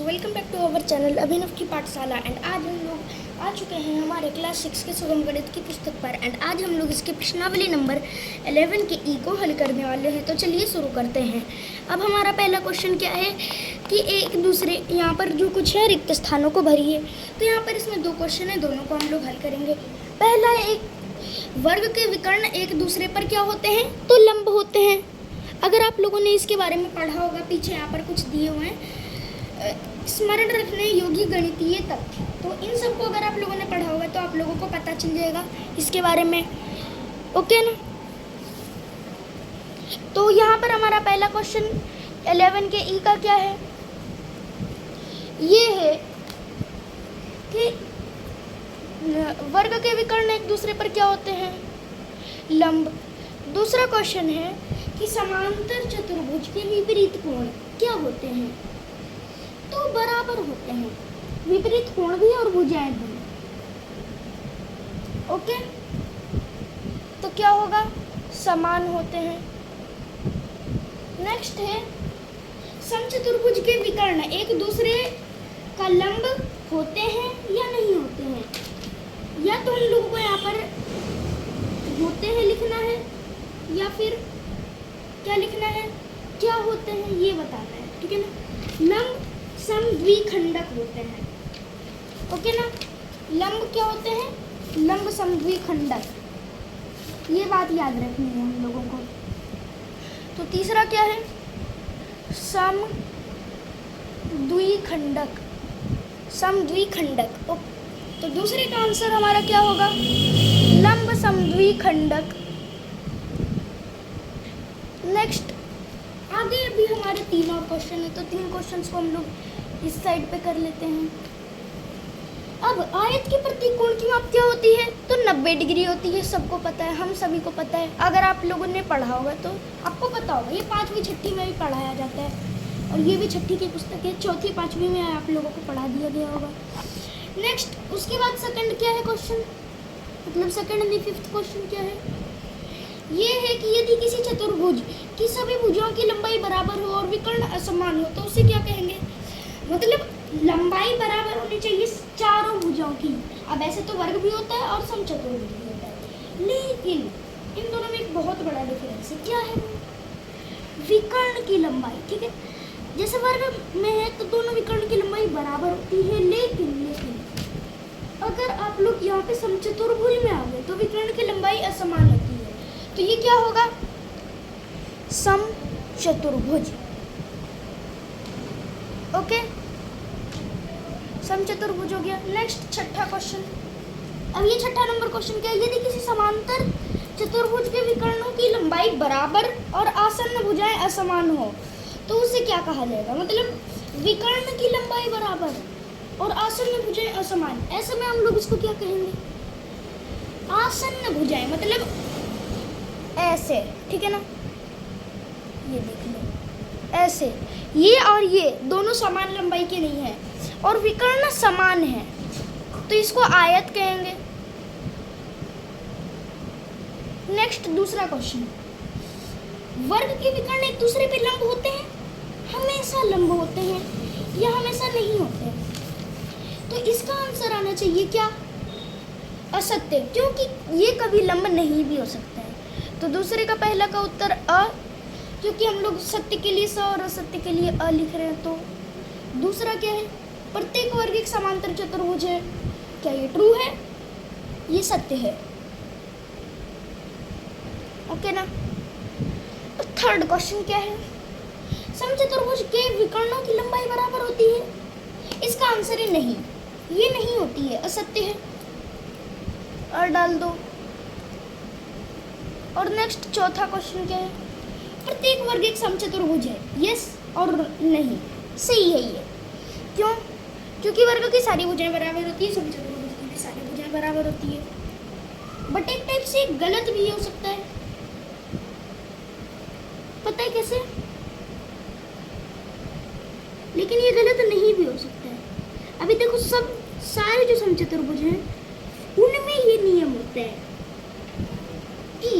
So welcome back to our channel Abhinav की पाठशाला। And आज हम लोग आ चुके हैं हमारे क्लास 6 के सुगम गणित की पुस्तक पर। एंड आज हम लोग इसके प्रश्नावली नंबर 11 के ई को हल करने वाले हैं। तो चलिए शुरू करते हैं। अब हमारा पहला क्वेश्चन क्या है कि एक दूसरे यहाँ पर जो कुछ है रिक्त स्थानों को भरिए। तो यहाँ पर इसमें दो क्वेश्चन है, दोनों को हम लोग हल करेंगे। पहला है एक वर्ग के विकर्ण एक दूसरे पर क्या होते हैं, तो लंब होते हैं। अगर आप लोगों ने इसके बारे में पढ़ा होगा, पीछे यहाँ पर कुछ दिए हुए हैं स्मरण रखने योग्य गणितीय तथ्य, तो इन सबको अगर आप लोगों ने पढ़ा होगा तो आप लोगों को पता चल जाएगा इसके बारे में। ओके ना। तो यहाँ पर हमारा पहला क्वेश्चन 11 के ई का क्या है, ये है कि वर्ग के विकर्ण एक दूसरे पर क्या होते हैं, लंब। दूसरा क्वेश्चन है कि समांतर चतुर्भुज के विपरीत कोण क्या होते हैं, तो बराबर होते हैं। विपरीत कोण भी और भुजाएं भी। ओके, तो क्या होगा, समान होते हैं। नेक्स्ट है समचतुर्भुज के विकर्ण एक दूसरे का लंब होते हैं या नहीं होते हैं, या तो हम लोगों को यहाँ पर होते हैं लिखना है या फिर क्या लिखना है, क्या होते हैं ये बताना है। ठीक है ना। लंब समद्विखंडक होते हैं। ओके ना। लंब क्या होते हैं, लंब समद्विखंडक, ये बात याद रखनी है हम लोगों को। तो तीसरा क्या है, समद्विखंडक, समद्विखंडक। तो दूसरे का आंसर हमारा क्या होगा, लंब समद्विखंडक। नेक्स्ट आगे अभी हमारे 3 और क्वेश्चन है, तो 3 क्वेश्चंस को हम लोग इस साइड पे कर लेते हैं। अब आयत के प्रत्येक कोण की माप क्या होती है, तो 90 डिग्री होती है। सबको पता है, हम सभी को पता है। अगर आप लोगों ने पढ़ा होगा तो आपको पता होगा, ये 5वीं 6वीं में भी पढ़ाया जाता है, और ये भी 6वीं की पुस्तक है, 4वीं 5वीं में आप लोगों को पढ़ा दिया गया होगा। नेक्स्ट उसके बाद सेकंड क्या है क्वेश्चन, मतलब सेकंड एंड 5th क्वेश्चन क्या है, ये है कि यदि किसी चतुर्भुज की सभी भुजाओं की लंबाई बराबर हो और विकर्ण असमान हो तो उसे क्या कहेंगे, मतलब लंबाई बराबर होनी चाहिए चारों भुजाओं की। अब ऐसे तो वर्ग भी होता है और समचतुर्भुज भी होता है, लेकिन इन दोनों में एक बहुत बड़ा डिफरेंस है। क्या है, विकर्ण की लंबाई। ठीक है, जैसे वर्ग में है तो दोनों विकर्ण की लंबाई बराबर होती है, लेकिन अगर आप लोग यहाँ पे समचतुर्भुज में आ गए तो विकर्ण की लंबाई असमान होती है। तो ये क्या होगा, समचतुर्भुज। ओके, समचतुर्भुज हो गया। नेक्स्ट छठा क्वेश्चन। अब ये छठा नंबर क्वेश्चन क्या है, यदि किसी समांतर चतुर्भुज के विकर्णों की लंबाई बराबर और आसन्न भुजाएं असमान हो तो उसे क्या कहा जाएगा, मतलब विकर्ण की लंबाई बराबर और आसन्न भुजाएं असमान, ऐसे में हम लोग इसको क्या कहेंगे, आसन्न भुजाएं, मतलब ऐसे। ठीक है ना, ये देख लो ऐसे, ये और ये दोनों समान लंबाई के नहीं है और विकर्ण समान है, तो इसको आयत कहेंगे। नेक्स्ट दूसरा क्वेश्चन, वर्ग के विकर्ण एक दूसरे पे लंब होते हैं, हमेशा लंब होते हैं या हमेशा नहीं होते हैं, तो इसका आंसर आना चाहिए क्या, असत्य, क्योंकि ये कभी लंब नहीं भी हो सकता है। तो दूसरे का पहला का उत्तर अ, क्योंकि हम लोग सत्य के लिए स और असत्य के लिए अ लिख रहे हैं। तो दूसरा क्या है, प्रत्येक वर्ग एक समांतर चतुर्भुज है, क्या ये ट्रू है, ये सत्य है। ओके ना। तो थर्ड क्वेश्चन क्या है, समचतुर्भुज के विकर्णों की लंबाई बराबर होती है, इसका आंसर है नहीं, ये नहीं होती है, असत्य है, और डाल दो। और नेक्स्ट चौथा क्वेश्चन क्या है, प्रत्येक वर्ग एक समचतुर्भुज है, यस और नहीं, सही है ये। क्यों, क्योंकि वर्ग की सारी भुजाएं बराबर होती है, समचतुर्भुज की भी सारी भुजाएं बराबर होती है। बट एक टाइप से गलत भी हो सकता है, पता है कैसे, लेकिन ये गलत नहीं भी हो सकता है। अभी देखो, सब सारे जो समचतुर्भुज हैं उनमें ये नियम होता है कि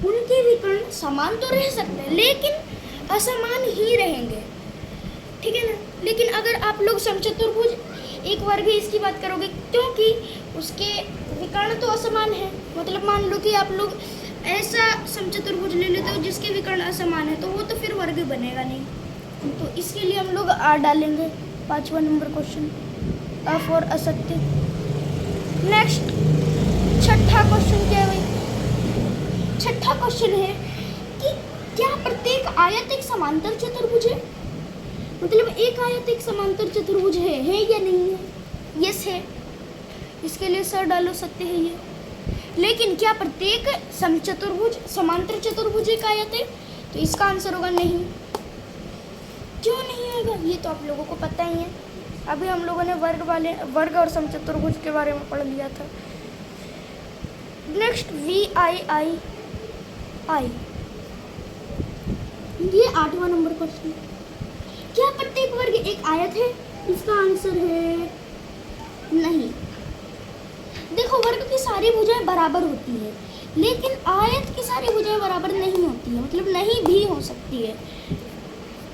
उनके विकर्ण समान तो रह सकते हैं लेकिन असमान ही रहेंगे। ठीक है ना। लेकिन अगर आप लोग समचतुर्भुज एक वर्ग है इसकी बात करोगे, क्योंकि उसके विकर्ण तो असमान है, मतलब मान लो कि आप लोग ऐसा समचतुर्भुज ले लेते हो जिसके विकर्ण असमान है, तो वो तो फिर वर्ग बनेगा नहीं। तो इसके लिए हम लोग आर डालेंगे। 5वां नंबर क्वेश्चन, अ और असत्य। नेक्स्ट 6ठा क्वेश्चन क्या है भाई? 6ठा क्वेश्चन है कि क्या प्रत्येक आयत एक समांतर चतुर्भुज है? मतलब एक आयत एक समांतर चतुर्भुज है या नहीं है? यस है, इसके लिए सर डालो, सत्य है ये। लेकिन क्या प्रत्येक समचतुर्भुज समांतर चतुर्भुज एक आयत है? तो इसका आंसर होगा नहीं। क्यों नहीं होगा? ये तो आप लोगों को पता ही है, अभी हम लोगों ने वर्ग और समचतुर्भुज के बारे में पढ़ लिया था। नेक्स्ट VIII, ये 8वां नंबर क्वेश्चन। क्या प्रत्येक वर्ग एक आयत है? इसका आंसर है नहीं। देखो, वर्ग की सारी भुजाएं बराबर होती है, लेकिन आयत की सारी भुजाएं बराबर नहीं होती है, मतलब नहीं भी हो सकती है,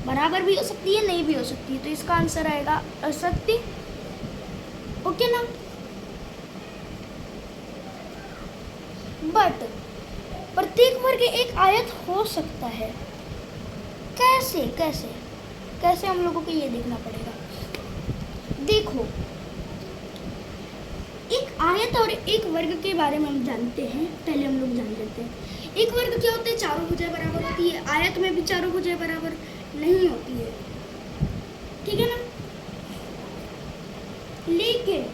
बराबर भी हो सकती है, नहीं भी हो सकती है। तो इसका आंसर आएगा असत्य। ओके ना। बट प्रत्येक वर्ग एक आयत हो सकता है। कैसे कैसे कैसे हम लोगों को ये देखना पड़ेगा। देखो, एक आयत और एक वर्ग के बारे में हम जानते हैं, पहले हम लोग जान लेते हैं। एक वर्ग क्या होता है? चारों भुजाएं बराबर होती है। आयत में भी चारों भुजाएं बराबर नहीं होती है, ठीक है ना। लेकिन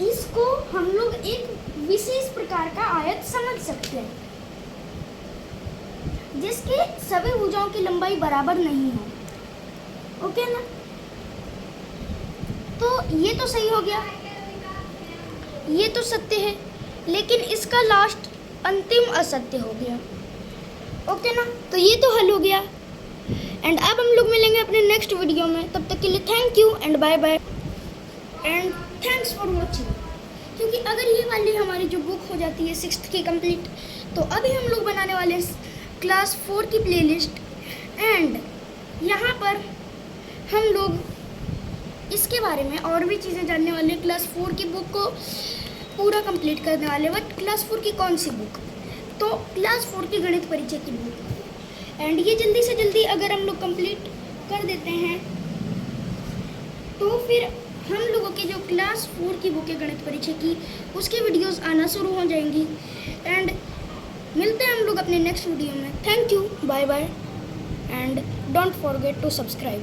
इसको हम लोग एक विशेष प्रकार का आयत समझ सकते हैं, जिसके सभी भुजाओं की लंबाई बराबर नहीं हो। ओके ना। तो ये तो सही हो गया, ये तो सत्य है, लेकिन इसका लास्ट अंतिम असत्य हो गया। ओके ना। तो ये तो हल हो गया। एंड अब हम लोग मिलेंगे अपने नेक्स्ट वीडियो में। तब तक के लिए thank you and bye bye and thanks for watching. क्योंकि अगर ये वाली हमारी जो बुक हो जाती है 6th की कंप्लीट, तो अभी हम लोग बनाने वाले हैं क्लास 4 की प्लेलिस्ट। एंड यहाँ पर हम लोग इसके बारे में और भी चीज़ें जानने वाले हैं। क्लास 4 की बुक को पूरा कंप्लीट करने वाले। बट क्लास 4 की कौन सी बुक? तो क्लास 4 की गणित परिचय की बुक। एंड ये जल्दी से जल्दी अगर हम लोग कंप्लीट कर देते हैं, तो फिर हम लोगों की जो क्लास 4 की बुक है गणित परिचय की, उसकी वीडियोस आना शुरू हो जाएंगी। एंड मिलते हैं हम लोग अपने नेक्स्ट वीडियो में। Thank you, bye bye and don't forget to subscribe.